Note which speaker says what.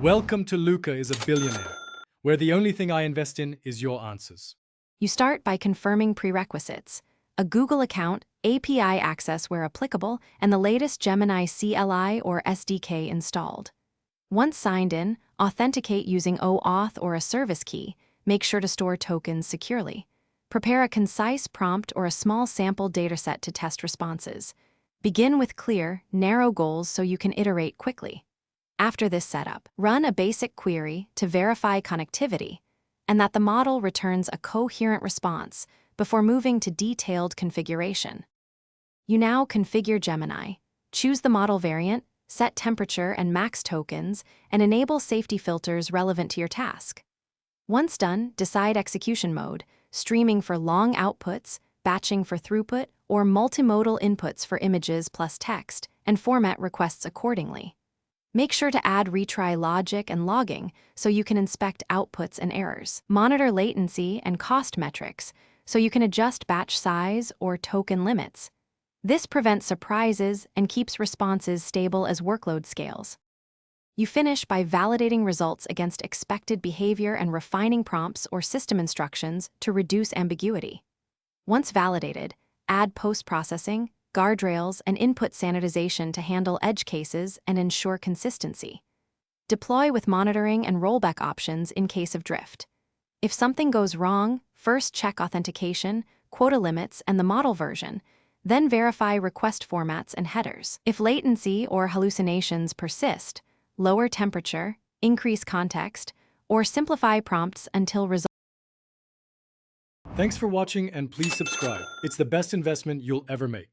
Speaker 1: Welcome to Luca is a Billionaire, where the only thing I invest in is your answers.
Speaker 2: You start by confirming prerequisites: a Google account, API access where applicable, and the latest Gemini CLI or SDK installed. Once signed in, authenticate using OAuth or a service key. Make sure to store tokens securely. Prepare a concise prompt or a small sample dataset to test responses. Begin with clear, narrow goals so you can iterate quickly. After this setup, run a basic query to verify connectivity and that the model returns a coherent response before moving to detailed configuration. You now configure Gemini, choose the model variant, set temperature and max tokens, and enable safety filters relevant to your task. Once done, decide execution mode: streaming for long outputs, batching for throughput, or multimodal inputs for images plus text, and format requests accordingly. Make sure to add retry logic and logging so you can inspect outputs and errors. Monitor latency and cost metrics so you can adjust batch size or token limits. This prevents surprises and keeps responses stable as workload scales. You finish by validating results against expected behavior and refining prompts or system instructions to reduce ambiguity. Once validated, add post-processing, guardrails, and input sanitization to handle edge cases and ensure consistency. Deploy with monitoring and rollback options in case of drift. If something goes wrong, first check authentication, quota limits, and the model version, then verify request formats and headers. If latency or hallucinations persist, lower temperature, increase context, or simplify prompts until results.
Speaker 1: Thanks for watching, and please subscribe. It's the best investment you'll ever make.